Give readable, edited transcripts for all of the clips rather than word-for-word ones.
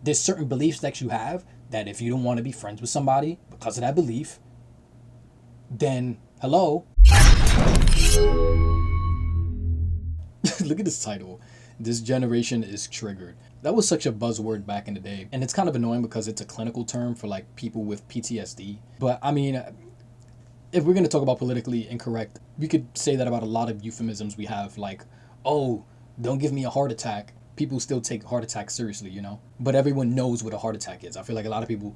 There's certain beliefs that you have that if you don't want to be friends with somebody because of that belief, then hello. Look at this title. This generation is triggered. That was such a buzzword back in the day. And it's kind of annoying because it's a clinical term for like people with PTSD. But I mean, if we're going to talk about politically incorrect, we could say that about a lot of euphemisms we have, like, oh, don't give me a heart attack. People still take heart attacks seriously, you know? But everyone knows what a heart attack is. I feel like a lot of people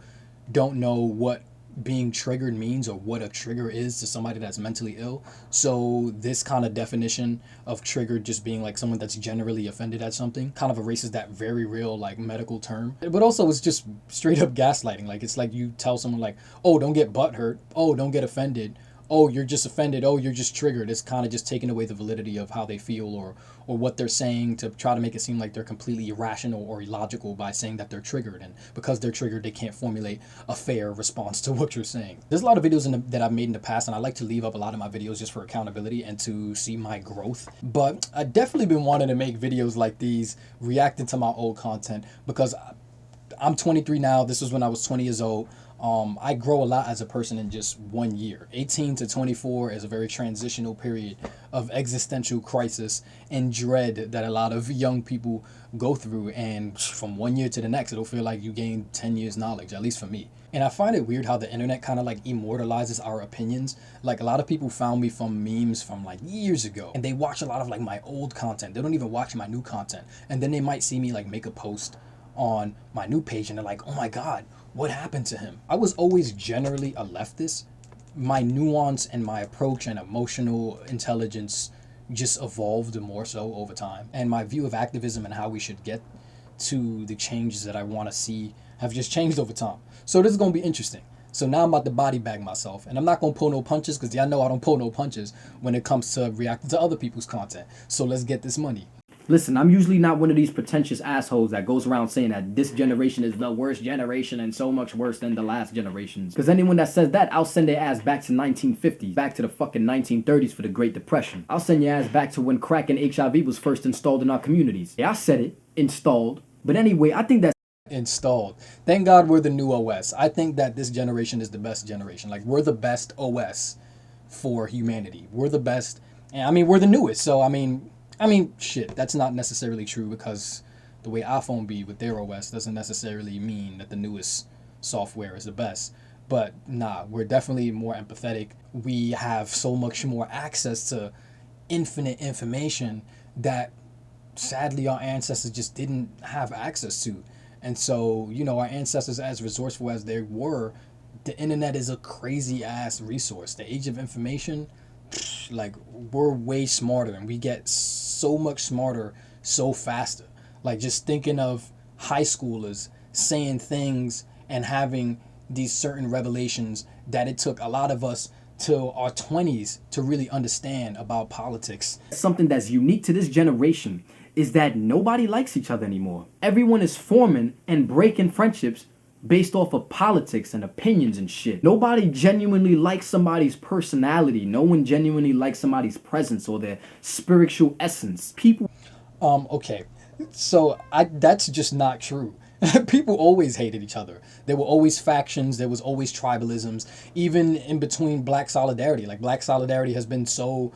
don't know what being triggered means or what a trigger is to somebody that's mentally ill. So this kind of definition of triggered just being like someone that's generally offended at something kind of erases that very real like medical term. But also it's just straight up gaslighting. Like it's like you tell someone like, oh, don't get butt hurt. Oh, don't get offended. Oh, you're just offended. Oh, you're just triggered. It's kind of just taking away the validity of how they feel or what they're saying to try to make it seem like they're completely irrational or illogical by saying that they're triggered. And because they're triggered, they can't formulate a fair response to what you're saying. There's a lot of videos that I've made in the past, and I like to leave up a lot of my videos just for accountability and to see my growth. But I've definitely been wanting to make videos like these, reacting to my old content, because I'm 23 now. This was when I was 20 years old. I grow a lot as a person in just 1 year. 18 to 24 is a very transitional period of existential crisis and dread that a lot of young people go through. And from 1 year to the next, it'll feel like you gain 10 years knowledge, at least for me. And I find it weird how the internet kind of like immortalizes our opinions. Like a lot of people found me from memes from like years ago, and they watch a lot of like my old content. They don't even watch my new content. And then they might see me like make a post on my new page and they're like, oh my God, what happened to him? I was always generally a leftist. My nuance and my approach and emotional intelligence just evolved more so over time. And my view of activism and how we should get to the changes that I want to see have just changed over time. So this is going to be interesting. So now I'm about to body bag myself, and I'm not going to pull no punches because y'all know I don't pull no punches when it comes to reacting to other people's content. So let's get this money. Listen, I'm usually not one of these pretentious assholes that goes around saying that this generation is the worst generation and so much worse than the last generations. Because anyone that says that, I'll send their ass back to 1950s, back to the fucking 1930s for the Great Depression. I'll send your ass back to when crack and HIV was first installed in our communities. Yeah, I said it, installed. But anyway, I think that's installed. Thank God we're the new OS. I think that this generation is the best generation. Like, we're the best OS for humanity. We're the best. And I mean, we're the newest. So, I mean, shit, that's not necessarily true because the way iPhone be with their OS doesn't necessarily mean that the newest software is the best. But nah, we're definitely more empathetic. We have so much more access to infinite information that sadly our ancestors just didn't have access to. And so, you know, our ancestors, as resourceful as they were, the internet is a crazy ass resource. The age of information, like, we're way smarter and we get so much smarter so faster. Like, just thinking of high schoolers saying things and having these certain revelations that it took a lot of us till our 20s to really understand about politics. Something that's unique to this generation is that nobody likes each other anymore. Everyone is forming and breaking friendships based off of politics and opinions and shit. Nobody genuinely likes somebody's personality. No one genuinely likes somebody's presence or their spiritual essence. People okay. So that's just not true. People always hated each other. There were always factions, there was always tribalisms, even in between black solidarity. Like, black solidarity has been so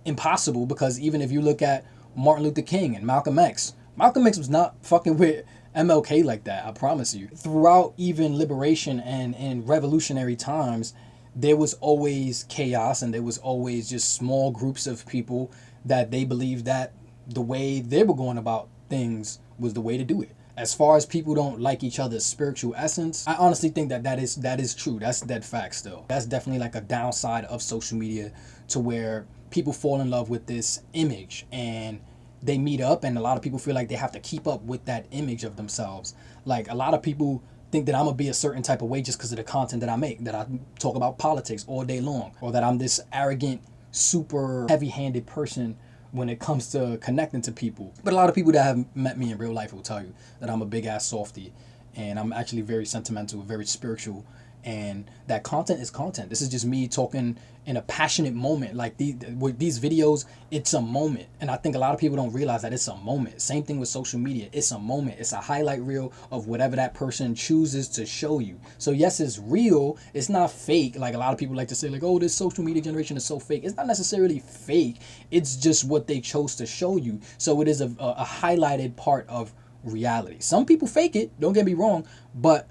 impossible because even if you look at Martin Luther King and Malcolm X was not fucking with MLK like that, I promise you. Throughout even liberation and in revolutionary times, there was always chaos and there was always just small groups of people that they believed that the way they were going about things was the way to do it. As far as people don't like each other's spiritual essence, I honestly think that is true. That's dead fact still. That's definitely like a downside of social media, to where people fall in love with this image and they meet up, and a lot of people feel like they have to keep up with that image of themselves. Like, a lot of people think that I'm gonna be a certain type of way just because of the content that I make, that I talk about politics all day long, or that I'm this arrogant, super heavy-handed person when it comes to connecting to people. But a lot of people that have met me in real life will tell you that I'm a big ass softie, and I'm actually very sentimental, very spiritual, And that content is content. This is just me talking in a passionate moment. Like with these videos, it's a moment. And I think a lot of people don't realize that it's a moment. Same thing with social media. It's a moment. It's a highlight reel of whatever that person chooses to show you. So yes, it's real. It's not fake. Like a lot of people like to say like, oh, this social media generation is so fake. It's not necessarily fake. It's just what they chose to show you. So it is a highlighted part of reality. Some people fake it. Don't get me wrong. But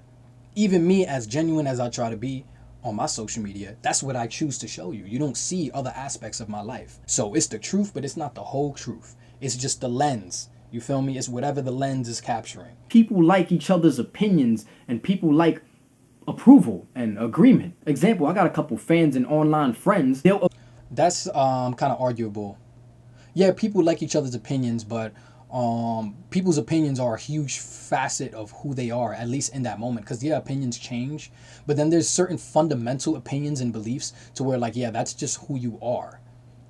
even me, as genuine as I try to be on my social media, that's what I choose to show you. You don't see other aspects of my life. So it's the truth, but it's not the whole truth. It's just the lens. You feel me? It's whatever the lens is capturing. People like each other's opinions, and people like approval and agreement. Example, I got a couple fans and online friends. That's kind of arguable. Yeah, people like each other's opinions, but people's opinions are a huge facet of who they are, at least in that moment, because yeah, opinions change, but then there's certain fundamental opinions and beliefs to where like, yeah, that's just who you are.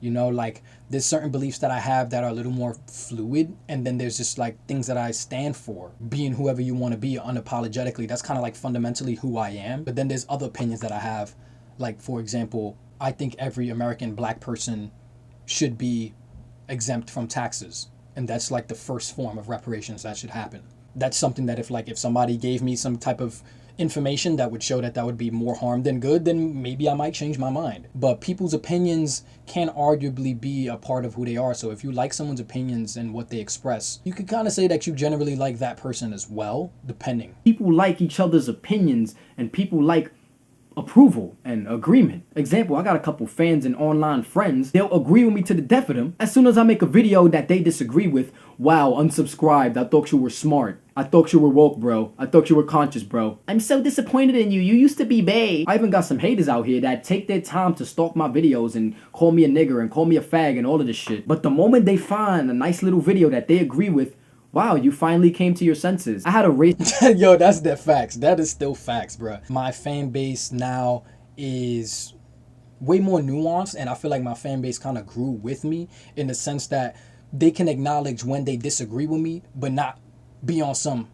You know, like there's certain beliefs that I have that are a little more fluid, and then there's just like things that I stand for, being whoever you want to be unapologetically. That's kind of like fundamentally who I am. But then there's other opinions that I have, like for example, I think every American black person should be exempt from taxes. And that's like the first form of reparations that should happen. That's something that if somebody gave me some type of information that would show that would be more harm than good, then maybe I might change my mind. But people's opinions can arguably be a part of who they are. So if you like someone's opinions and what they express, you could kind of say that you generally like that person as well, depending. People like each other's opinions, and people like approval and agreement. Example, I got a couple fans and online friends. They'll agree with me to the death of them. As soon as I make a video that they disagree with, wow, unsubscribed. I thought you were smart. I thought you were woke, bro. I thought you were conscious, bro. I'm so disappointed in you. You used to be bae. I even got some haters out here that take their time to stalk my videos and call me a nigger and call me a fag and all of this shit. But the moment they find a nice little video that they agree with, wow, you finally came to your senses. I had a race. Yo, that's the facts. That is still facts, bro. My fan base now is way more nuanced, and I feel like my fan base kind of grew with me in the sense that they can acknowledge when they disagree with me, but not be on some,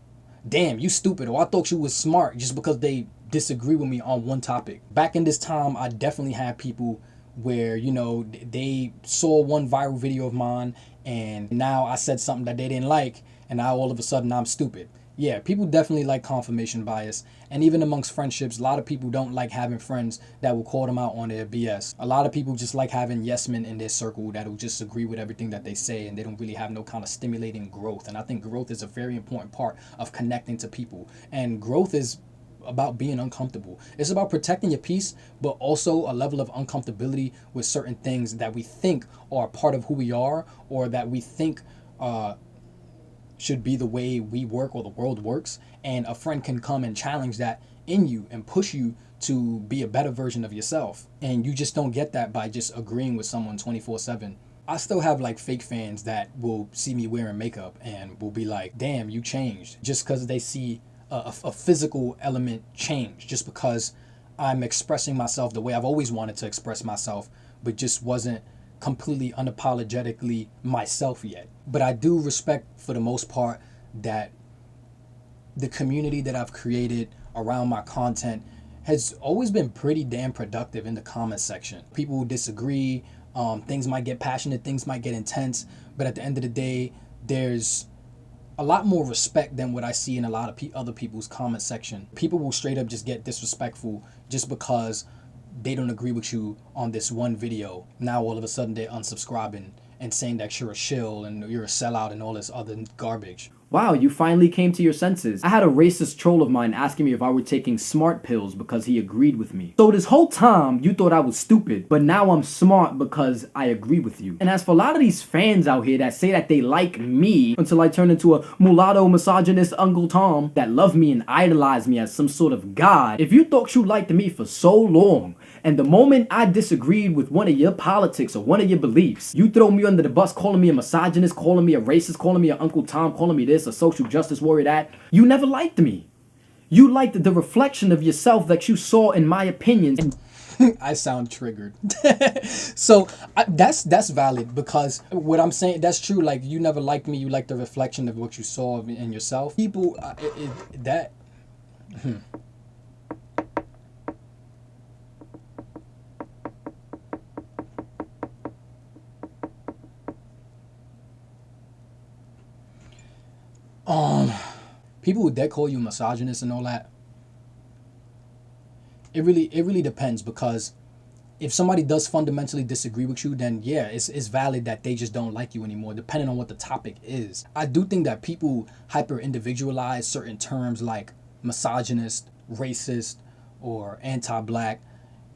damn, you stupid, or I thought you was smart just because they disagree with me on one topic. Back in this time, I definitely had people where, you know, they saw one viral video of mine and now I said something that they didn't like, and now all of a sudden I'm stupid. Yeah, people definitely like confirmation bias. And even amongst friendships, a lot of people don't like having friends that will call them out on their BS. A lot of people just like having yes men in their circle that will just agree with everything that they say, and they don't really have no kind of stimulating growth. And I think growth is a very important part of connecting to people. And growth is about being uncomfortable. It's about protecting your peace, but also a level of uncomfortability with certain things that we think are part of who we are, or that we think should be the way we work or the world works. And a friend can come and challenge that in you and push you to be a better version of yourself. And you just don't get that by just agreeing with someone 24/7. I still have like fake fans that will see me wearing makeup and will be like, damn, you changed, just because they see a physical element change, just because I'm expressing myself the way I've always wanted to express myself, but just wasn't completely unapologetically myself yet. But I do respect, for the most part, that the community that I've created around my content has always been pretty damn productive in the comment section. People who disagree, things might get passionate, things might get intense, but at the end of the day, there's a lot more respect than what I see in a lot of other people's comment section. People will straight up just get disrespectful just because they don't agree with you on this one video. Now all of a sudden they're unsubscribing and saying that you're a shill and you're a sellout and all this other garbage. Wow, you finally came to your senses. I had a racist troll of mine asking me if I were taking smart pills because he agreed with me. So this whole time, you thought I was stupid, but now I'm smart because I agree with you. And as for a lot of these fans out here that say that they like me until I turn into a mulatto misogynist Uncle Tom that love me and idolize me as some sort of god, if you thought you liked me for so long, and the moment I disagreed with one of your politics or one of your beliefs, you throw me under the bus calling me a misogynist, calling me a racist, calling me an Uncle Tom, calling me this, a social justice warrior that, you never liked me. You liked the reflection of yourself that you saw in my opinions. I sound triggered. So that's valid, because what I'm saying, that's true. Like, you never liked me. You liked the reflection of what you saw in yourself. People, People who that call you misogynist and all that, it really depends, because if somebody does fundamentally disagree with you, then yeah, it's valid that they just don't like you anymore, depending on what the topic is. I do think that people hyper individualize certain terms like misogynist, racist, or anti-black,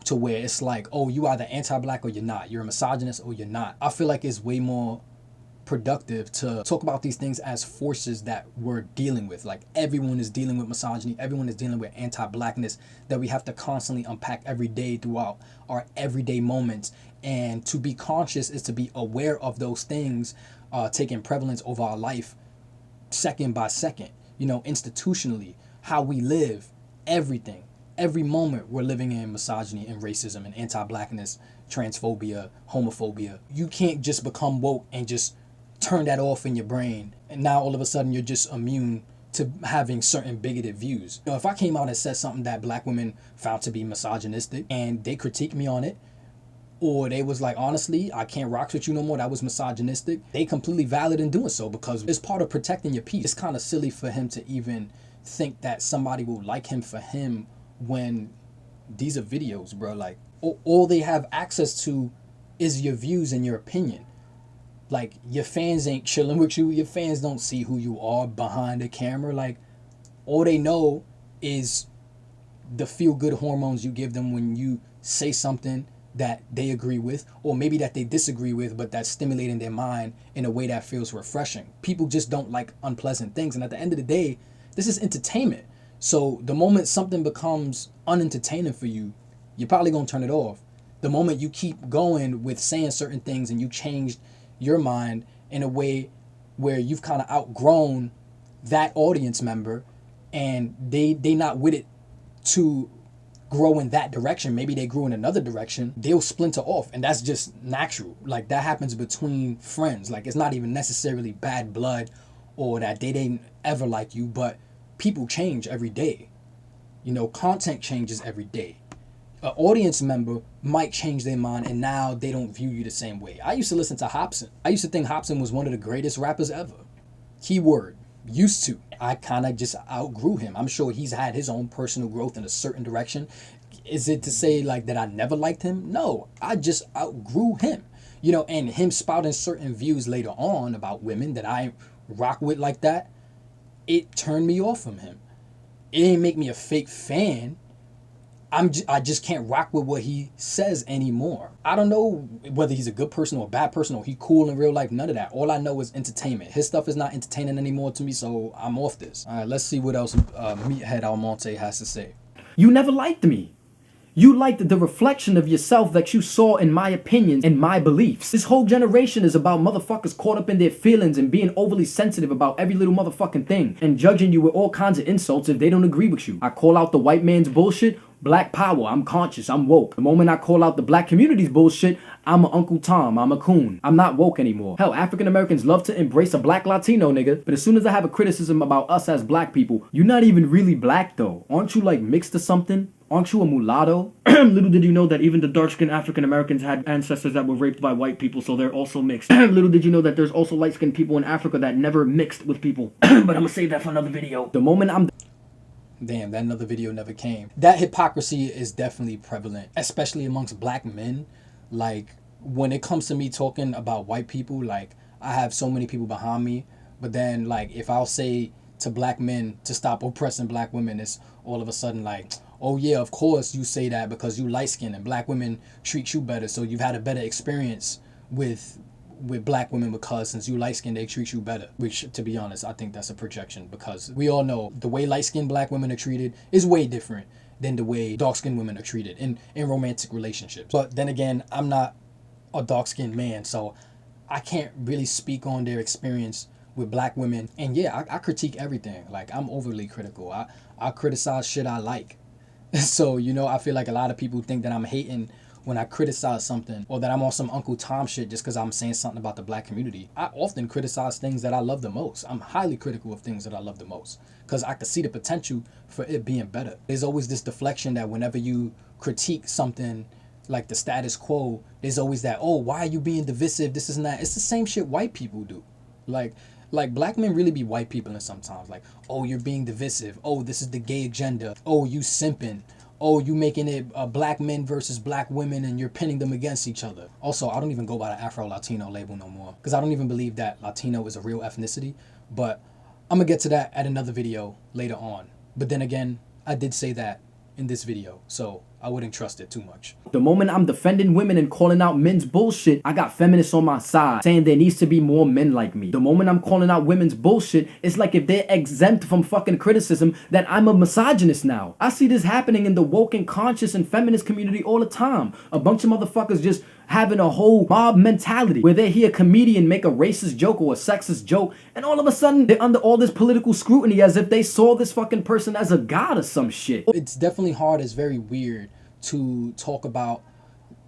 to where it's like, oh, you either anti-black or you're not. You're a misogynist or you're not. I feel like it's way more productive to talk about these things as forces that we're dealing with. Like, everyone is dealing with misogyny, everyone is dealing with anti-blackness, that we have to constantly unpack every day throughout our everyday moments. And to be conscious is to be aware of those things taking prevalence over our life second by second. You know, institutionally, how we live, everything. Every moment we're living in misogyny and racism and anti-blackness, transphobia, homophobia. You can't just become woke and just turn that off in your brain, and now all of a sudden you're just immune to having certain bigoted views. You know, if I came out and said something that black women found to be misogynistic and they critiqued me on it, or they was like, honestly, I can't rock with you no more, that was misogynistic, they completely valid in doing so, because it's part of protecting your peace. It's kind of silly for him to even think that somebody will like him for him, when these are videos, bro. Like, all they have access to is your views and your opinion. Like, your fans ain't chilling with you. Your fans don't see who you are behind the camera. Like, all they know is the feel-good hormones you give them when you say something that they agree with, or maybe that they disagree with, but that's stimulating their mind in a way that feels refreshing. People just don't like unpleasant things. And at the end of the day, this is entertainment. So the moment something becomes unentertaining for you, you're probably going to turn it off. The moment you keep going with saying certain things and you changed your mind in a way where you've kind of outgrown that audience member, and they not with it to grow in that direction, maybe they grew in another direction, they'll splinter off. And that's just natural. Like, that happens between friends. Like, it's not even necessarily bad blood or that they didn't ever like you, but people change every day. You know, content changes every day. An audience member might change their mind and now they don't view you the same way. I used to listen to Hopsin. I used to think Hopsin was one of the greatest rappers ever. Keyword, used to. I kind of just outgrew him. I'm sure he's had his own personal growth in a certain direction. Is it to say like that I never liked him? No, I just outgrew him. You know, and him spouting certain views later on about women that I rock with like that, it turned me off from him. It didn't make me a fake fan. I just can't rock with what he says anymore. I don't know whether he's a good person or a bad person or he cool in real life. None of that. All I know is entertainment. His stuff is not entertaining anymore to me, so I'm off this. All right, let's see what else Meathead Almonte has to say. You never liked me. You liked the reflection of yourself that you saw in my opinions and my beliefs. This whole generation is about motherfuckers caught up in their feelings and being overly sensitive about every little motherfucking thing and judging you with all kinds of insults if they don't agree with you. I call out the white man's bullshit, black power, I'm conscious, I'm woke. The moment I call out the black community's bullshit, I'm a Uncle Tom, I'm a coon. I'm not woke anymore. Hell, African Americans love to embrace a black Latino nigga, but as soon as I have a criticism about us as black people, you're not even really black though. Aren't you like mixed or something? Aren't you a mulatto? Little did you know that even the dark-skinned African Americans had ancestors that were raped by white people, so they're also mixed. Little did you know that there's also light-skinned people in Africa that never mixed with people. But I'm gonna save that for another video. The moment I'm Damn, that another video never came. That hypocrisy is definitely prevalent, especially amongst black men. Like, when it comes to me talking about white people, like, I have so many people behind me, but then, like, if I'll say to black men to stop oppressing black women, it's all of a sudden like, oh yeah, of course you say that because you light-skinned and black women treat you better, so you've had a better experience with black women because since you light-skinned, they treat you better. Which, to be honest, I think that's a projection, because we all know the way light-skinned black women are treated is way different than the way dark-skinned women are treated in romantic relationships. But then again, I'm not a dark-skinned man, so I can't really speak on their experience with black women. And yeah, I critique everything. Like, I'm overly critical. I criticize shit I like. So, you know, I feel like a lot of people think that I'm hating when I criticize something, or that I'm on some Uncle Tom shit just because I'm saying something about the black community. I often criticize things that I love the most. I'm highly critical of things that I love the most because I can see the potential for it being better. There's always this deflection that whenever you critique something like the status quo, there's always that, oh, why are you being divisive? This is not. It's the same shit white people do. Like, Like, black men really be white people in sometimes. Like, oh, you're being divisive. Oh, this is the gay agenda. Oh, you simping. Oh, you making it black men versus black women and you're pinning them against each other. Also, I don't even go by the Afro-Latino label no more because I don't even believe that Latino is a real ethnicity. But I'm going to get to that at another video later on. But then again, I did say that in this video, so I wouldn't trust it too much. The moment I'm defending women and calling out men's bullshit, I got feminists on my side saying there needs to be more men like me. The moment I'm calling out women's bullshit, it's like if they're exempt from fucking criticism that I'm a misogynist now. I see this happening in the woke and conscious and feminist community all the time. A bunch of motherfuckers just having a whole mob mentality where they hear a comedian make a racist joke or a sexist joke and all of a sudden they're under all this political scrutiny as if they saw this fucking person as a god or some shit. It's definitely hard. It's very weird to talk about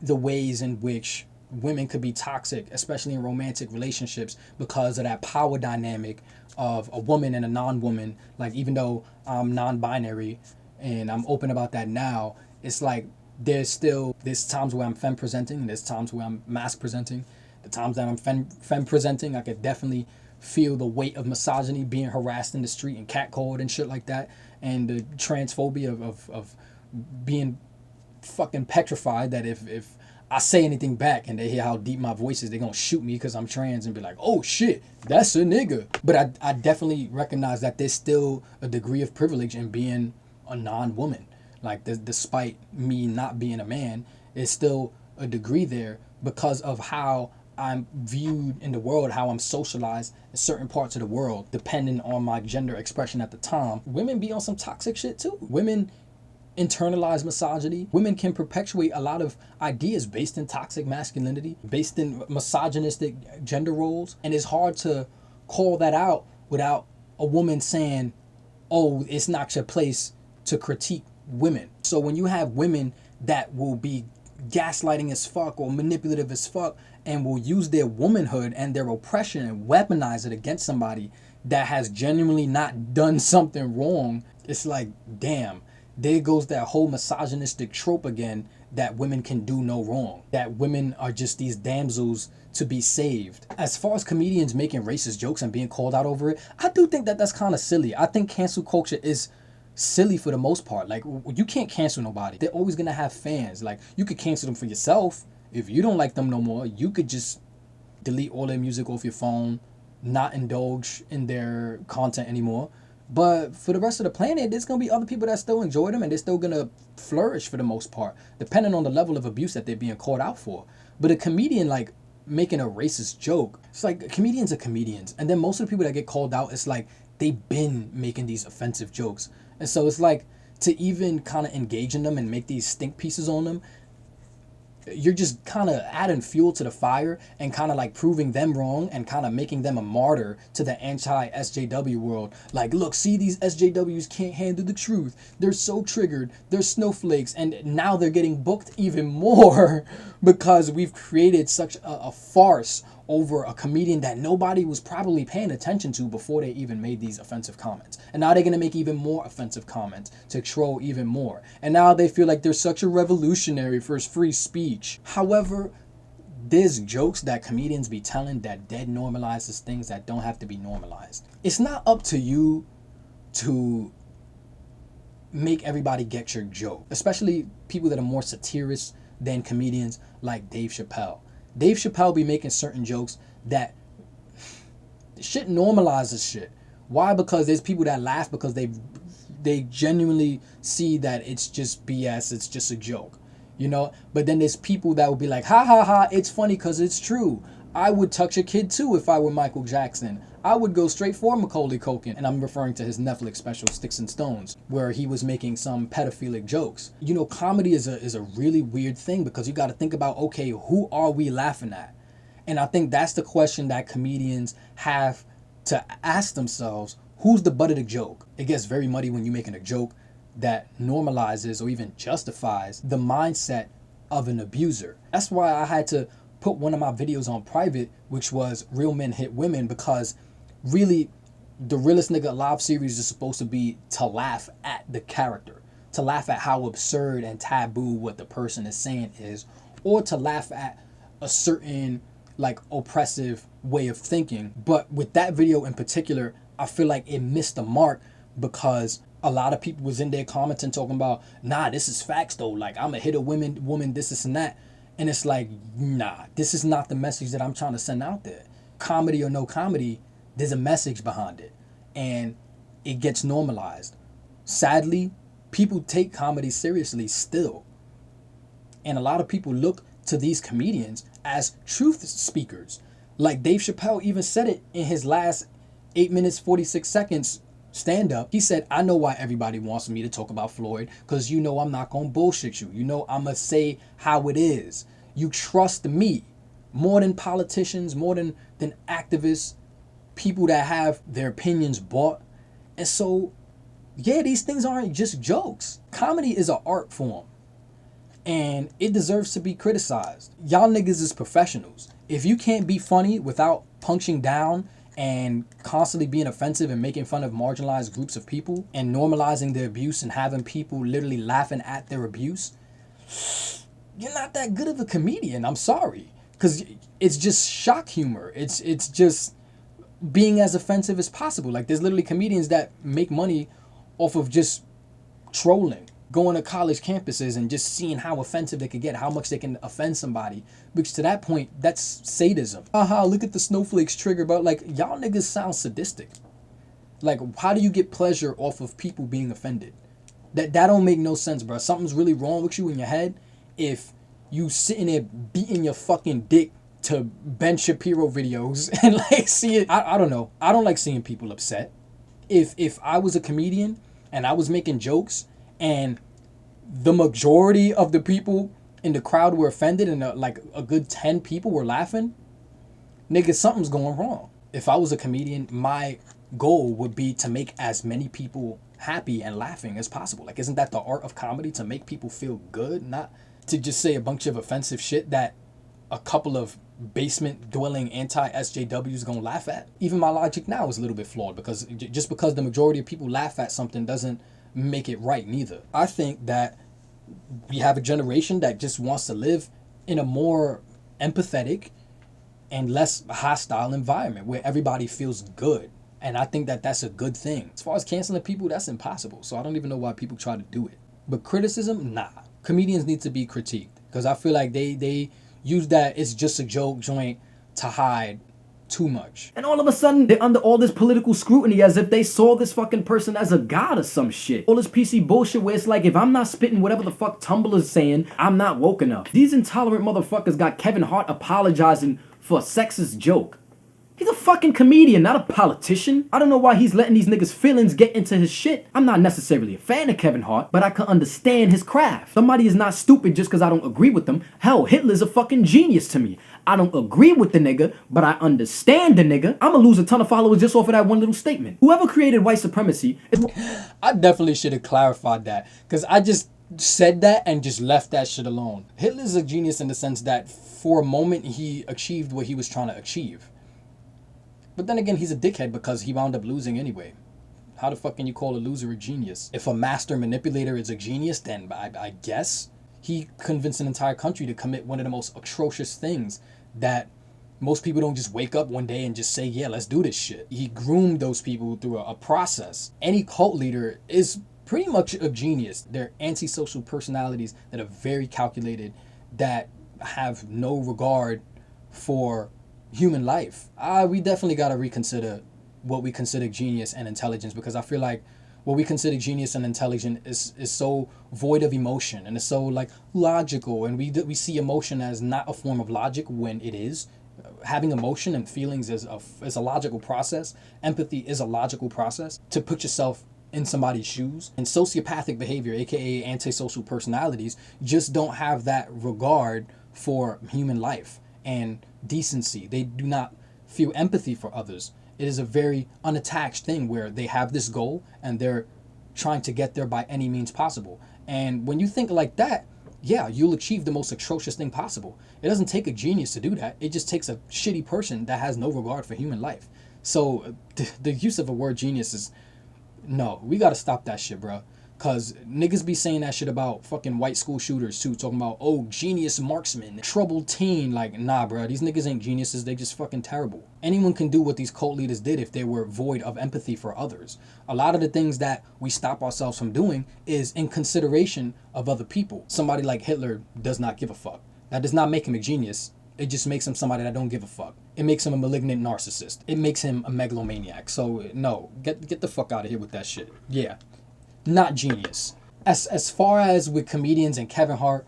the ways in which women could be toxic, especially in romantic relationships, because of that power dynamic of a woman and a non-woman. Like, even though I'm non-binary and I'm open about that now, it's like there's times where I'm femme presenting and there's times where I'm mask presenting. The times that I'm femme presenting, I could definitely feel the weight of misogyny, being harassed in the street and catcalled and shit like that, and the transphobia of being fucking petrified that if I say anything back and they hear how deep my voice is, they're gonna shoot me because I'm trans and be like, oh shit, that's a nigga. But I definitely recognize that there's still a degree of privilege in being a non-woman. Like, despite me not being a man, it's still a degree there because of how I'm viewed in the world, how I'm socialized in certain parts of the world, depending on my gender expression at the time. Women be on some toxic shit too. Women internalize misogyny. Women can perpetuate a lot of ideas based in toxic masculinity, based in misogynistic gender roles. And it's hard to call that out without a woman saying, oh, it's not your place to critique women. So when you have women that will be gaslighting as fuck or manipulative as fuck and will use their womanhood and their oppression and weaponize it against somebody that has genuinely not done something wrong, it's like, damn, there goes that whole misogynistic trope again, that women can do no wrong, that women are just these damsels to be saved. As far as comedians making racist jokes and being called out over it, I do think that that's kind of silly. I think cancel culture is silly for the most part. Like, you can't cancel nobody. They're always gonna have fans. Like, you could cancel them for yourself. If you don't like them no more, you could just delete all their music off your phone, not indulge in their content anymore. But for the rest of the planet, there's going to be other people that still enjoy them and they're still going to flourish for the most part, depending on the level of abuse that they're being called out for. But a comedian, like, making a racist joke, it's like, comedians are comedians. And then most of the people that get called out, it's like they've been making these offensive jokes. And so it's like, to even kind of engage in them and make these stink pieces on them, you're just kind of adding fuel to the fire and kind of like proving them wrong and kind of making them a martyr to the anti-SJW world. Like, look, see, these SJWs can't handle the truth. They're so triggered. They're snowflakes. And now they're getting booked even more because we've created such a farce over a comedian that nobody was probably paying attention to before they even made these offensive comments. And now they're going to make even more offensive comments to troll even more. And now they feel like they're such a revolutionary for free speech. However, there's jokes that comedians be telling that dead normalizes things that don't have to be normalized. It's not up to you to make everybody get your joke, especially people that are more satirists than comedians like Dave Chappelle. Dave Chappelle be making certain jokes that shit normalizes shit. Why? Because there's people that laugh because they genuinely see that it's just BS, it's just a joke, you know? But then there's people that will be like, ha ha ha, it's funny because it's true. I would touch a kid too if I were Michael Jackson. I would go straight for Macaulay Culkin. And I'm referring to his Netflix special, Sticks and Stones, where he was making some pedophilic jokes. You know, comedy is a really weird thing because you got to think about, okay, who are we laughing at? And I think that's the question that comedians have to ask themselves. Who's the butt of the joke? It gets very muddy when you're making a joke that normalizes or even justifies the mindset of an abuser. That's why I had to put one of my videos on private, which was Real Men Hit Women, because really the Realest Nigga Alive series is supposed to be to laugh at the character, to laugh at how absurd and taboo what the person is saying is, or to laugh at a certain like oppressive way of thinking. But with that video in particular, I feel like it missed the mark because a lot of people was in there commenting talking about, nah, this is facts though. Like, I'm a hit a woman, this and that. And it's like, nah, this is not the message that I'm trying to send out there. Comedy or no comedy, there's a message behind it. And it gets normalized. Sadly, people take comedy seriously still. And a lot of people look to these comedians as truth speakers. Like Dave Chappelle even said it in his last 8 minutes, 46 seconds stand up. He said, I know why everybody wants me to talk about Floyd, because you know I'm not going to bullshit you. You know I'm going to say how it is. You trust me more than politicians, more than activists, people that have their opinions bought. And so, yeah, these things aren't just jokes. Comedy is an art form. And it deserves to be criticized. Y'all niggas is professionals. If you can't be funny without punching down and constantly being offensive and making fun of marginalized groups of people and normalizing their abuse and having people literally laughing at their abuse, you're not that good of a comedian. I'm sorry. Because it's just shock humor. It's just being as offensive as possible. Like, there's literally comedians that make money off of just trolling, going to college campuses and just seeing how offensive they could get, how much they can offend somebody. Because to that point, that's sadism. Haha, look at the snowflakes trigger. But like, y'all niggas sound sadistic. Like, how do you get pleasure off of people being offended? That don't make no sense, bro. Something's really wrong with you in your head if you sitting there beating your fucking dick to Ben Shapiro videos and like see it. I don't know. I don't like seeing people upset. If I was a comedian and I was making jokes and the majority of the people in the crowd were offended and like a good 10 people were laughing, nigga, something's going wrong. If I was a comedian, my goal would be to make as many people happy and laughing as possible. Like, isn't that the art of comedy? To make people feel good, not to just say a bunch of offensive shit that a couple of basement dwelling anti-SJWs gonna laugh at. Even my logic now is a little bit flawed because just because the majority of people laugh at something doesn't make it right neither. I think that we have a generation that just wants to live in a more empathetic and less hostile environment where everybody feels good. And I think that that's a good thing. As far as canceling people, that's impossible. So I don't even know why people try to do it. But criticism, nah. Comedians need to be critiqued because I feel like they use that it's just a joke joint to hide too much. And all of a sudden, they're under all this political scrutiny as if they saw this fucking person as a god or some shit. All this PC bullshit where it's like, if I'm not spitting whatever the fuck Tumblr's saying, I'm not woke enough. These intolerant motherfuckers got Kevin Hart apologizing for a sexist joke. He's a fucking comedian, not a politician. I don't know why he's letting these niggas' feelings get into his shit. I'm not necessarily a fan of Kevin Hart, but I can understand his craft. Somebody is not stupid just because I don't agree with them. Hell, Hitler's a fucking genius to me. I don't agree with the nigga, but I understand the nigga. I'ma lose a ton of followers just off of that one little statement. Whoever created white supremacy is... I definitely should have clarified that because I just said that and just left that shit alone. Hitler's a genius in the sense that for a moment he achieved what he was trying to achieve. But then again, he's a dickhead because he wound up losing anyway. How the fuck can you call a loser a genius? If a master manipulator is a genius, then I guess he convinced an entire country to commit one of the most atrocious things that most people don't just wake up one day and just say, yeah, let's do this shit. He groomed those people through a process. Any cult leader is pretty much a genius. They're antisocial personalities that are very calculated, that have no regard for human life. We definitely got to reconsider what we consider genius and intelligence, because I feel like what we consider genius and intelligent is so void of emotion and it's so like logical, and we see emotion as not a form of logic when it is. Having emotion and feelings is a logical process. Empathy is a logical process to put yourself in somebody's shoes. And sociopathic behavior, aka antisocial personalities, just don't have that regard for human life and decency. They do not feel empathy for others. It is a very unattached thing where they have this goal and they're trying to get there by any means possible. And when you think like that, yeah, you'll achieve the most atrocious thing possible. It doesn't take a genius to do that. It just takes a shitty person that has no regard for human life. So the use of a word genius is, no, we got to stop that shit, bro. Cause niggas be saying that shit about fucking white school shooters too, talking about, oh, genius marksman, troubled teen. Like, nah, bro, these niggas ain't geniuses, they just fucking terrible. Anyone can do what these cult leaders did if they were void of empathy for others. A lot of the things that we stop ourselves from doing is in consideration of other people. Somebody like Hitler does not give a fuck. That does not make him a genius. It just makes him somebody that don't give a fuck. It makes him a malignant narcissist. It makes him a megalomaniac. So no, get the fuck out of here with that shit. Yeah. Not genius. As far as with comedians and Kevin Hart,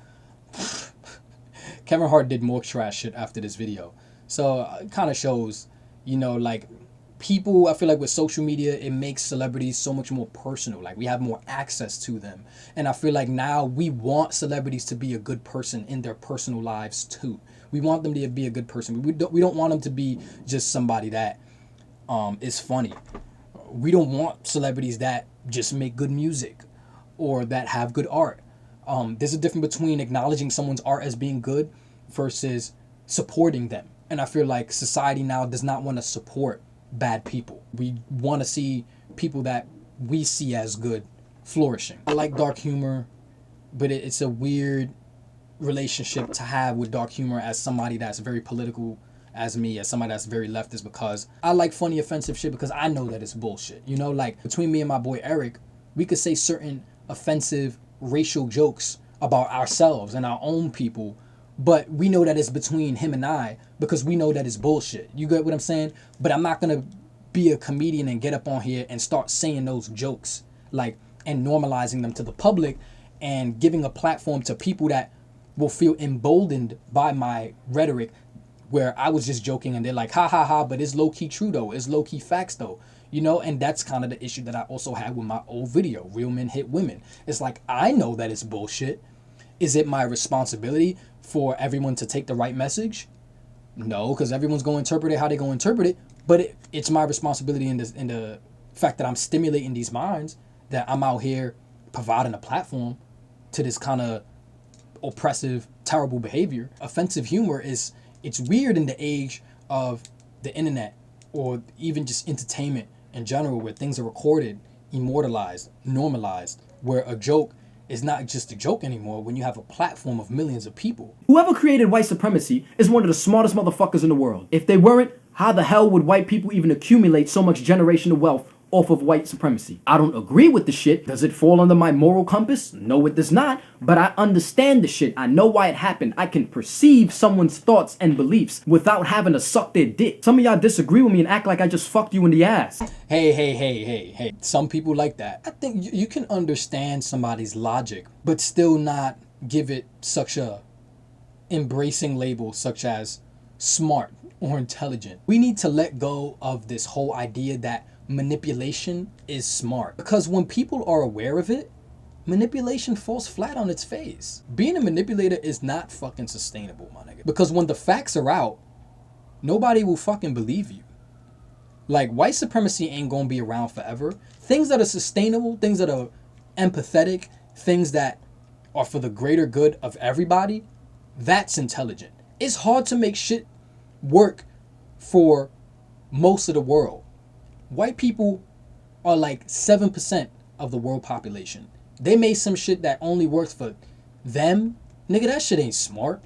Kevin Hart did more trash shit after this video. So it kind of shows, you know, like people, I feel like with social media, it makes celebrities so much more personal. Like we have more access to them. And I feel like now we want celebrities to be a good person in their personal lives too. We want them to be a good person. We don't want them to be just somebody that is funny. We don't want celebrities that just make good music or that have good art. There's a difference between acknowledging someone's art as being good versus supporting them. And I feel like society now does not want to support bad people. We want to see people that we see as good flourishing. I like dark humor, but it's a weird relationship to have with dark humor as somebody that's very political as me, as somebody that's very leftist, because I like funny offensive shit because I know that it's bullshit. You know, like between me and my boy Eric, we could say certain offensive racial jokes about ourselves and our own people, but we know that it's between him and I because we know that it's bullshit. You get what I'm saying? But I'm not gonna be a comedian and get up on here and start saying those jokes, like, and normalizing them to the public and giving a platform to people that will feel emboldened by my rhetoric, where I was just joking and they're like, ha ha ha, but it's low-key true though, it's low-key facts though, you know. And that's kind of the issue that I also had with my old video, Real Men Hit Women. It's like, I know that it's bullshit. Is it my responsibility for everyone to take the right message? No, because everyone's going to interpret it how they're going to interpret it, but it's my responsibility in the fact that I'm stimulating these minds, that I'm out here providing a platform to this kind of oppressive, terrible behavior. Offensive humor it's weird in the age of the internet or even just entertainment in general, where things are recorded, immortalized, normalized, where a joke is not just a joke anymore when you have a platform of millions of people. Whoever created white supremacy is one of the smartest motherfuckers in the world. If they weren't, how the hell would white people even accumulate so much generational wealth off of white supremacy? I don't agree with the shit. Does it fall under my moral compass? No, it does not. But I understand the shit. I know why it happened. I can perceive someone's thoughts and beliefs without having to suck their dick. Some of y'all disagree with me and act like I just fucked you in the ass. Hey. Some people like that. I think you can understand somebody's logic, but still not give it such a embracing label such as smart or intelligent. We need to let go of this whole idea that manipulation is smart, because when people are aware of it, manipulation falls flat on its face. Being a manipulator is not fucking sustainable, my nigga, because when the facts are out, nobody will fucking believe you. Like, white supremacy ain't gonna be around forever. Things that are sustainable, things that are empathetic, things that are for the greater good of everybody, that's intelligent. It's hard to make shit work for most of the world. White people are like 7% of the world population. They made some shit that only works for them. Nigga, that shit ain't smart.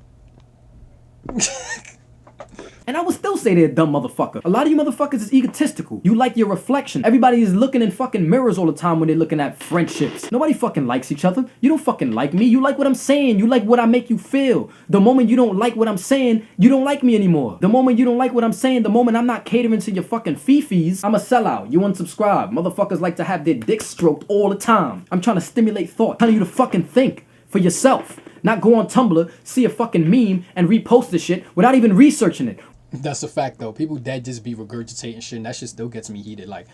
And I would still say they're a dumb motherfucker. A lot of you motherfuckers is egotistical. You like your reflection. Everybody is looking in fucking mirrors all the time when they're looking at friendships. Nobody fucking likes each other. You don't fucking like me. You like what I'm saying. You like what I make you feel. The moment you don't like what I'm saying, you don't like me anymore. The moment you don't like what I'm saying, the moment I'm not catering to your fucking fifis, I'm a sellout. You unsubscribe. Motherfuckers like to have their dicks stroked all the time. I'm trying to stimulate thought. Telling you to fucking think for yourself. Not go on Tumblr, see a fucking meme, and repost the shit without even researching it. That's a fact, though. People that just be regurgitating shit, and that shit still gets me heated. Like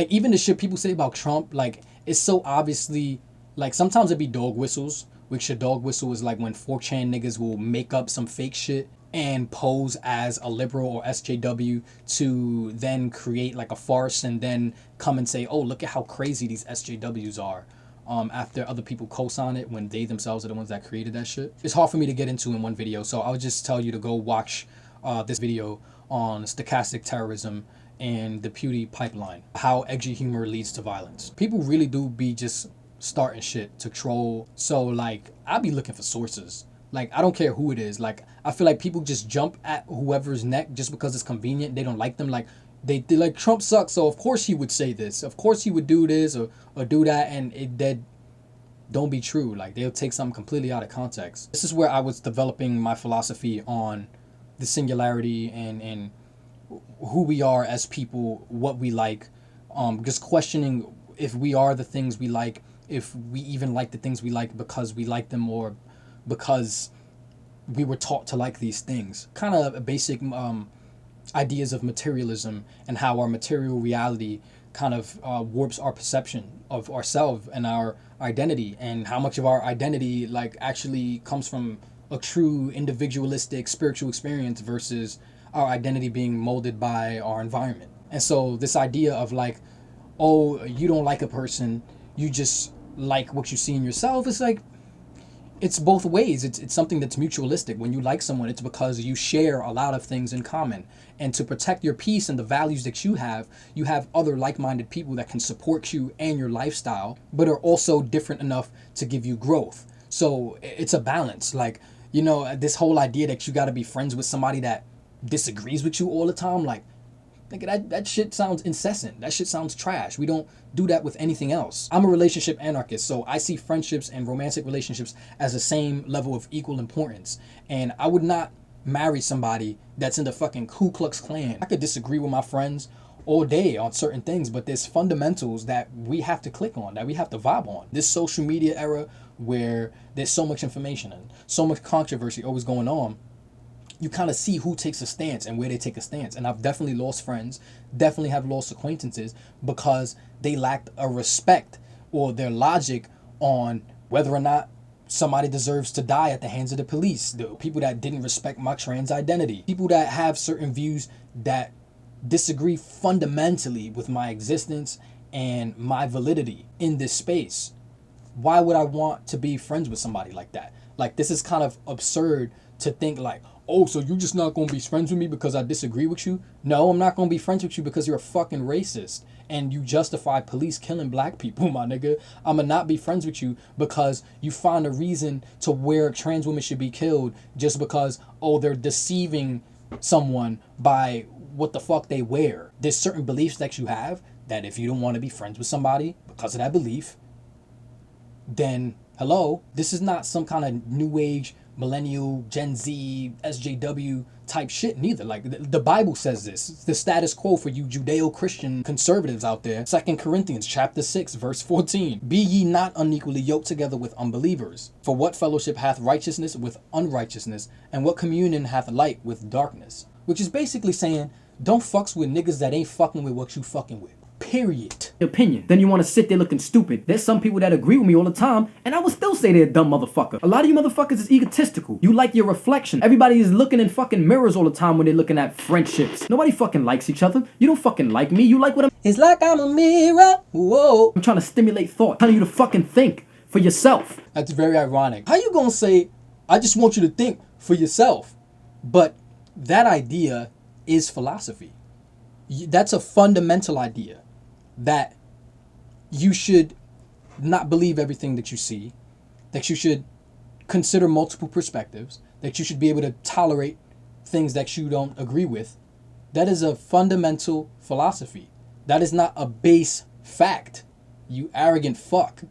even the shit people say about Trump, like, it's so obviously, like, sometimes it be dog whistles, which a dog whistle is like when 4chan niggas will make up some fake shit and pose as a liberal or SJW to then create like a farce and then come and say, oh, look at how crazy these SJWs are. After other people co-sign it when they themselves are the ones that created that shit. It's hard for me to get into in one video, so I'll just tell you to go watch this video on stochastic terrorism and the Pewdie pipeline, how edgy humor leads to violence. People really do be just starting shit to troll. So like I be looking for sources. Like I don't care who it is. Like I feel like people just jump at whoever's neck just because it's convenient. They don't like them. Like they like Trump sucks, so of course he would say this. Of course he would do this or do that, and it that don't be true. Like they'll take something completely out of context. This is where I was developing my philosophy on the singularity and who we are as people, what we like, just questioning if we are the things we like, if we even like the things we like because we like them or because we were taught to like these things. Kind of basic ideas of materialism and how our material reality kind of warps our perception of ourselves and our identity, and how much of our identity like actually comes from a true individualistic spiritual experience versus our identity being molded by our environment. And so this idea of like, oh, you don't like a person, you just like what you see in yourself, it's like it's both ways. It's something that's mutualistic. When you like someone, it's because you share a lot of things in common. And to protect your peace and the values that you have other like-minded people that can support you and your lifestyle, but are also different enough to give you growth. So it's a balance. Like, you know, this whole idea that you got to be friends with somebody that disagrees with you all the time, like, that shit sounds incessant. That shit sounds trash. We don't do that with anything else. I'm a relationship anarchist, so I see friendships and romantic relationships as the same level of equal importance. And I would not marry somebody that's in the fucking Ku Klux Klan. I could disagree with my friends all day on certain things, but there's fundamentals that we have to click on, that we have to vibe on. This social media era where there's so much information and so much controversy always going on, you kind of see who takes a stance and where they take a stance. And I've definitely lost friends, definitely have lost acquaintances because they lacked a respect or their logic on whether or not somebody deserves to die at the hands of the police. The people that didn't respect my trans identity, people that have certain views that disagree fundamentally with my existence and my validity in this space. Why would I want to be friends with somebody like that? Like, this is kind of absurd to think like, oh, so you're just not going to be friends with me because I disagree with you? No, I'm not going to be friends with you because you're a fucking racist and you justify police killing black people, my nigga. I'm going to not be friends with you because you find a reason to where trans women should be killed just because, oh, they're deceiving someone by what the fuck they wear. There's certain beliefs that you have that if you don't want to be friends with somebody because of that belief, then hello, this is not some kind of new age millennial, Gen Z, SJW type shit neither. Like the Bible says this. It's the status quo for you Judeo-Christian conservatives out there. 2 Corinthians chapter 6 verse 14. Be ye not unequally yoked together with unbelievers. For what fellowship hath righteousness with unrighteousness? And what communion hath light with darkness? Which is basically saying, don't fucks with niggas that ain't fucking with what you fucking with. Period. Opinion. Then you want to sit there looking stupid. There's some people that agree with me all the time, and I would still say they're a dumb motherfucker. A lot of you motherfuckers is egotistical. You like your reflection. Everybody is looking in fucking mirrors all the time when they're looking at friendships. Nobody fucking likes each other. You don't fucking like me. You like what I'm... It's like I'm a mirror. Whoa. I'm trying to stimulate thought. Telling you to fucking think for yourself. That's very ironic. How you gonna say, I just want you to think for yourself? But that idea is philosophy. That's a fundamental idea. That you should not believe everything that you see, that you should consider multiple perspectives, that you should be able to tolerate things that you don't agree with. That is a fundamental philosophy. That is not a base fact, you arrogant fuck.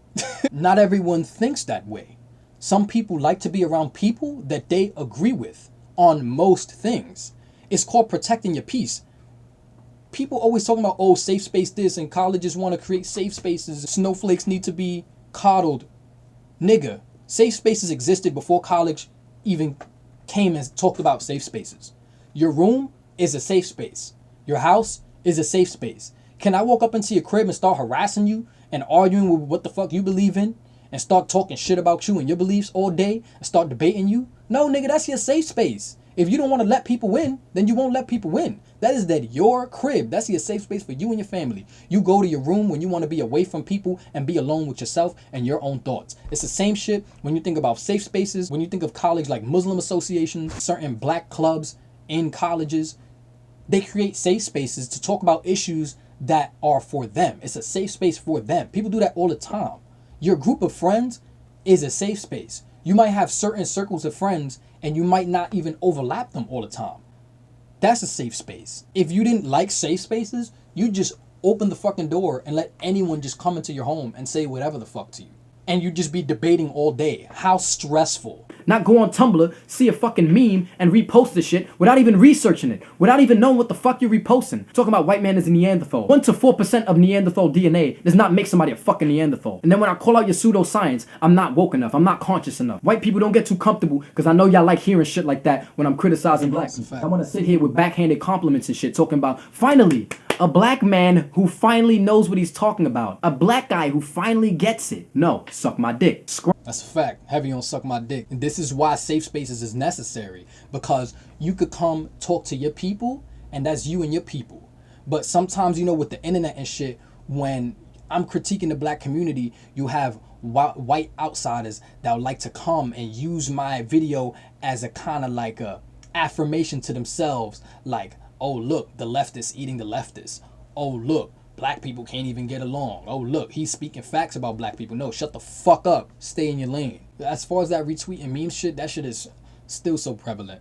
Not everyone thinks that way. Some people like to be around people that they agree with on most things. It's called protecting your peace. People always talking about, oh, safe space this, and colleges want to create safe spaces. Snowflakes need to be coddled. Nigga, safe spaces existed before college even came and talked about safe spaces. Your room is a safe space. Your house is a safe space. Can I walk up into your crib and start harassing you and arguing with what the fuck you believe in and start talking shit about you and your beliefs all day and start debating you? No, nigga, that's your safe space. If you don't want to let people win, then you won't let people win. That is your crib. That's your safe space for you and your family. You go to your room when you want to be away from people and be alone with yourself and your own thoughts. It's the same shit when you think about safe spaces, when you think of college like Muslim associations, certain black clubs in colleges. They create safe spaces to talk about issues that are for them. It's a safe space for them. People do that all the time. Your group of friends is a safe space. You might have certain circles of friends and you might not even overlap them all the time. That's a safe space. If you didn't like safe spaces, you just open the fucking door and let anyone just come into your home and say whatever the fuck to you. And you just be debating all day. How stressful. Not go on Tumblr, see a fucking meme, and repost the shit without even researching it, without even knowing what the fuck you're reposting. Talking about white man is a Neanderthal. 1 to 4% of Neanderthal DNA does not make somebody a fucking Neanderthal. And then when I call out your pseudoscience, I'm not woke enough, I'm not conscious enough. White people don't get too comfortable, because I know y'all like hearing shit like that when I'm criticizing black people. I want to sit here with backhanded compliments and shit, talking about, finally, a black man who finally knows what he's talking about. A black guy who finally gets it. No, suck my dick. That's a fact. Heavy on suck my dick. And this is why safe spaces is necessary. Because you could come talk to your people, and that's you and your people. But sometimes, you know, with the internet and shit, when I'm critiquing the black community, you have white outsiders that would like to come and use my video as a kind of like a affirmation to themselves. Like, oh, look, the leftist eating the leftist. Oh, look, black people can't even get along. Oh, look, he's speaking facts about black people. No, shut the fuck up. Stay in your lane. As far as that retweet and meme shit, that shit is still so prevalent.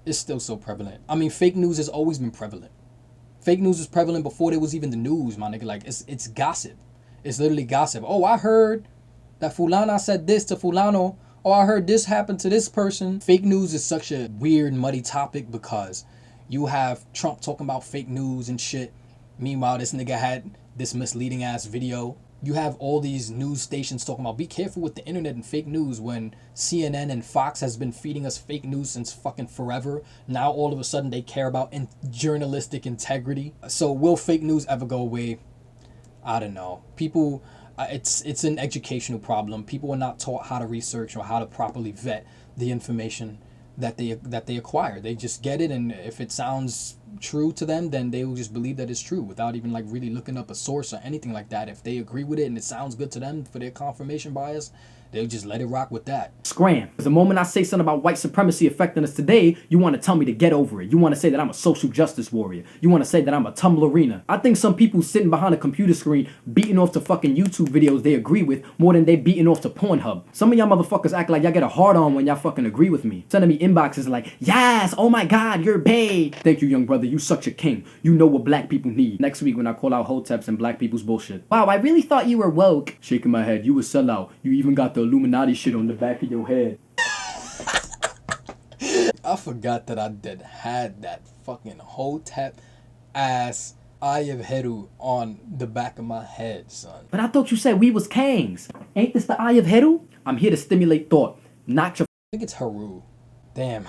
It's still so prevalent. I mean, fake news has always been prevalent. Fake news was prevalent before there was even the news, my nigga. Like, it's gossip. It's literally gossip. Oh, I heard that Fulana said this to Fulano. Oh, I heard this happened to this person. Fake news is such a weird, muddy topic because you have Trump talking about fake news and shit. Meanwhile, this nigga had this misleading ass video. You have all these news stations talking about be careful with the internet and fake news when CNN and Fox has been feeding us fake news since fucking forever. Now all of a sudden they care about journalistic integrity. So will fake news ever go away? I don't know. People, it's an educational problem. People are not taught how to research or how to properly vet the information that they acquire. They just get it, and if it sounds true to them, then they will just believe that it's true without even like really looking up a source or anything like that. If they agree with it and it sounds good to them for their confirmation bias, they'll just let it rock with that. Scram. Because the moment I say something about white supremacy affecting us today, you want to tell me to get over it. You want to say that I'm a social justice warrior. You want to say that I'm a Tumblrina. I think some people sitting behind a computer screen beating off to fucking YouTube videos they agree with more than they beating off to Pornhub. Some of y'all motherfuckers act like y'all get a hard on when y'all fucking agree with me. Sending me inboxes like, yes, oh my god, you're bae. Thank you, young brother, you such a king. You know what black people need. Next week when I call out hoteps and black people's bullshit. Wow, I really thought you were woke. Shaking my head, you a sellout. You even got the Illuminati shit on the back of your head. I forgot that I had that fucking hotep ass Eye of Heru on the back of my head, son. But I thought you said we was kangs. Ain't this the Eye of Heru? I'm here to stimulate thought, not your... I think it's Heru. Damn,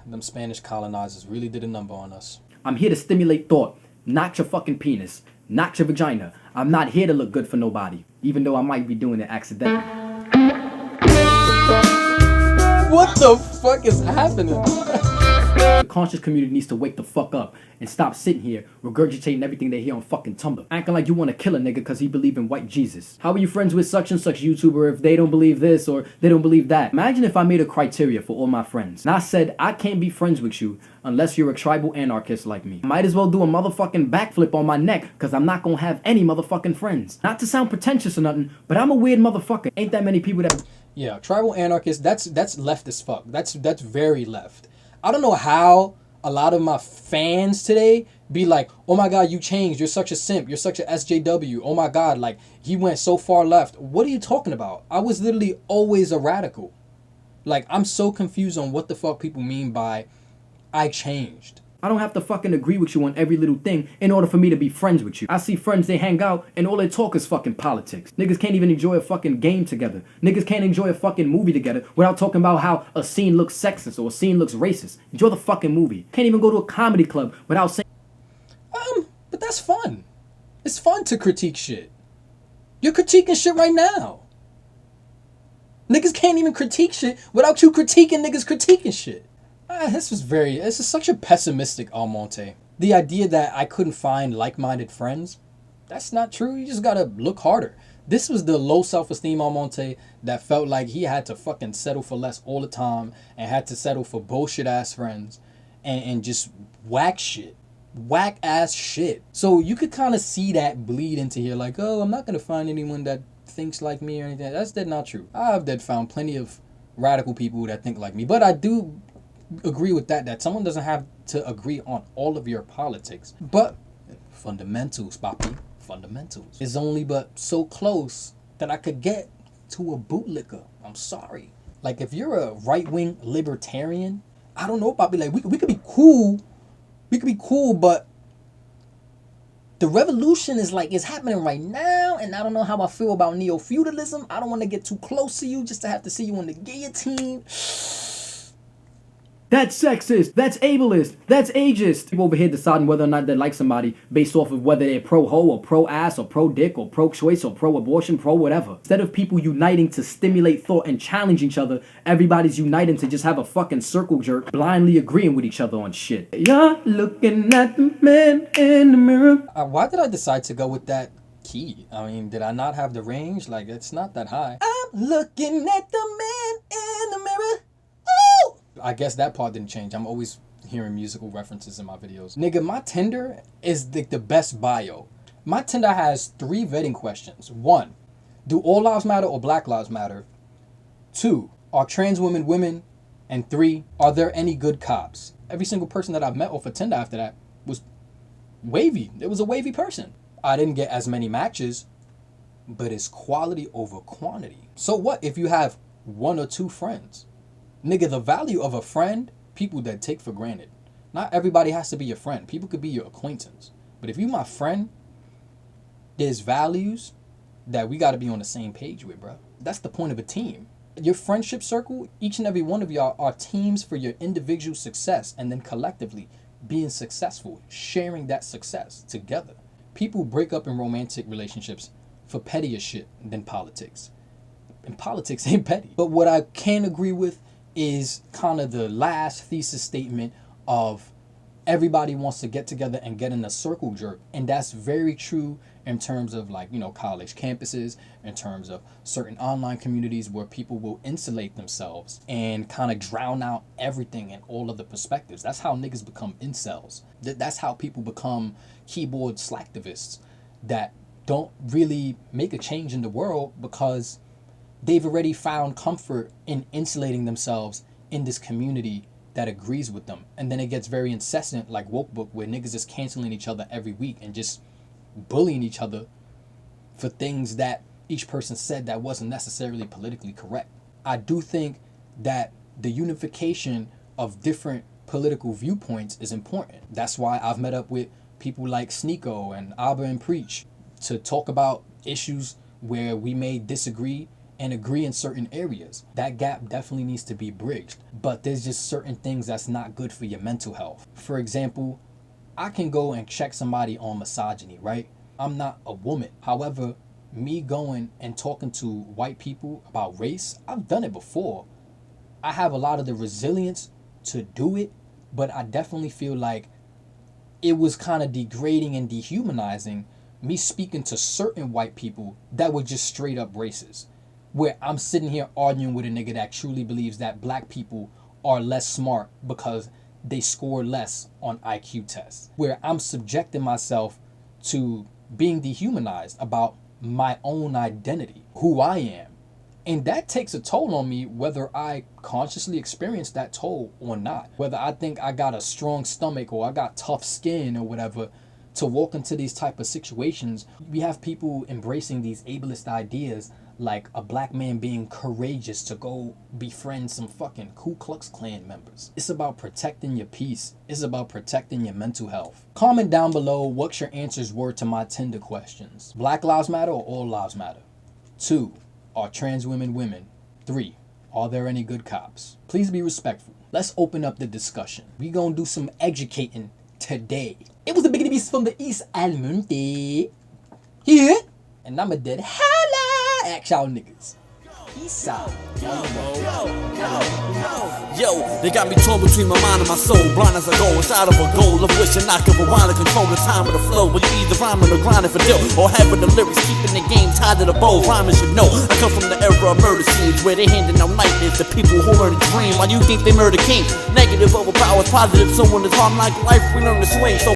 them Spanish colonizers really did a number on us. I'm here to stimulate thought, not your fucking penis, not your vagina. I'm not here to look good for nobody, even though I might be doing it accidentally. What the fuck is happening? The conscious community needs to wake the fuck up and stop sitting here regurgitating everything they hear on fucking Tumblr. Acting like you want to kill a nigga because he believe in white Jesus. How are you friends with such and such YouTuber if they don't believe this or they don't believe that? Imagine if I made a criteria for all my friends. And I said I can't be friends with you unless you're a tribal anarchist like me. I might as well do a motherfucking backflip on my neck because I'm not gonna have any motherfucking friends. Not to sound pretentious or nothing, but I'm a weird motherfucker. Ain't that many people that... Yeah, tribal anarchist, that's left as fuck. That's very left. I don't know how a lot of my fans today be like, oh my god, you changed, you're such a simp, you're such a SJW, oh my god, like, he went so far left. What are you talking about? I was literally always a radical. Like, I'm so confused on what the fuck people mean by I changed. I don't have to fucking agree with you on every little thing in order for me to be friends with you. I see friends, they hang out, and all they talk is fucking politics. Niggas can't even enjoy a fucking game together. Niggas can't enjoy a fucking movie together without talking about how a scene looks sexist or a scene looks racist. Enjoy the fucking movie. Can't even go to a comedy club without saying... But that's fun. It's fun to critique shit. You're critiquing shit right now. Niggas can't even critique shit without you critiquing niggas critiquing shit. This is such a pessimistic Almonte. The idea that I couldn't find like-minded friends, that's not true. You just gotta look harder. This was the low self-esteem Almonte that felt like he had to fucking settle for less all the time and had to settle for bullshit-ass friends and just whack shit. Whack-ass shit. So you could kind of see that bleed into here like, oh, I'm not gonna find anyone that thinks like me or anything. That's dead not true. I've dead found plenty of radical people that think like me. But I do agree with that someone doesn't have to agree on all of your politics. But fundamentals, papi, fundamentals. Is only but so close that I could get to a bootlicker. I'm sorry. Like, if you're a right-wing libertarian, I don't know, papi, like, we could be cool. We could be cool, but the revolution is happening right now, and I don't know how I feel about neo-feudalism. I don't want to get too close to you just to have to see you on the guillotine. That's sexist. That's ableist. That's ageist. People over here deciding whether or not they like somebody based off of whether they're pro-ho or pro-ass or pro-dick or pro-choice or pro-abortion, pro-whatever. Instead of people uniting to stimulate thought and challenge each other, everybody's uniting to just have a fucking circle jerk, blindly agreeing with each other on shit. You're looking at the man in the mirror. Why did I decide to go with that key? I mean, did I not have the range? Like, it's not that high. I'm looking at the man in the mirror. Oh! I guess that part didn't change. I'm always hearing musical references in my videos. Nigga, my Tinder is the best bio. My Tinder has 3 vetting questions. 1, do all lives matter or Black lives matter? 2, are trans women women? And 3, are there any good cops? Every single person that I've met off of Tinder after that was wavy. It was a wavy person. I didn't get as many matches, but it's quality over quantity. So what if you have 1 or 2 friends? Nigga, the value of a friend, people that take for granted. Not everybody has to be your friend. People could be your acquaintance. But if you my friend, there's values that we got to be on the same page with, bro. That's the point of a team. Your friendship circle, each and every one of y'all are teams for your individual success, and then collectively being successful, sharing that success together. People break up in romantic relationships for pettier shit than politics. And politics ain't petty. But what I can agree with is kind of the last thesis statement of everybody wants to get together and get in a circle jerk. And that's very true in terms of, like, you know, college campuses, in terms of certain online communities where people will insulate themselves and kind of drown out everything and all of the perspectives. That's how niggas become incels. That's how people become keyboard slacktivists that don't really make a change in the world because they've already found comfort in insulating themselves in this community that agrees with them. And then it gets very incessant, like Woke Book, where niggas is canceling each other every week and just bullying each other for things that each person said that wasn't necessarily politically correct. I do think that the unification of different political viewpoints is important. That's why I've met up with people like Sneeko and Abba and Preach to talk about issues where we may disagree and agree in certain areas. That gap definitely needs to be bridged. But there's just certain things that's not good for your mental health. For example, I can go and check somebody on misogyny, right? I'm not a woman. However, me going and talking to white people about race, I've done it before. I have a lot of the resilience to do it, but I definitely feel like it was kind of degrading and dehumanizing me speaking to certain white people that were just straight up racist. Where I'm sitting here arguing with a nigga that truly believes that black people are less smart because they score less on IQ tests. Where I'm subjecting myself to being dehumanized about my own identity, who I am. And that takes a toll on me, whether I consciously experience that toll or not. Whether I think I got a strong stomach or I got tough skin or whatever to walk into these type of situations. We have people embracing these ableist ideas like a black man being courageous to go befriend some fucking Ku Klux Klan members. It's about protecting your peace. It's about protecting your mental health. Comment down below what your answers were to my Tinder questions. Black lives matter or all lives matter? 2, are trans women women? 3, are there any good cops? Please be respectful. Let's open up the discussion. We gonna do some educating today. It was the Biggity Beast from the East Almonte. Here. And I'm a dead holla at y'all niggas. Peace out. Yo, they got me torn between my mind and my soul. Blind as I go inside of a goal of wishing I could rewind and control the time of the flow. When you either rhyming or grinding for dough, or having the lyrics keeping the game tied to the bow. Rhyming should know I come from the era of murder scenes where they handing out nightmares to people who learn to dream. While you think they murder king, negative overpowers positive. So when it's hard like life, we learn to swing. So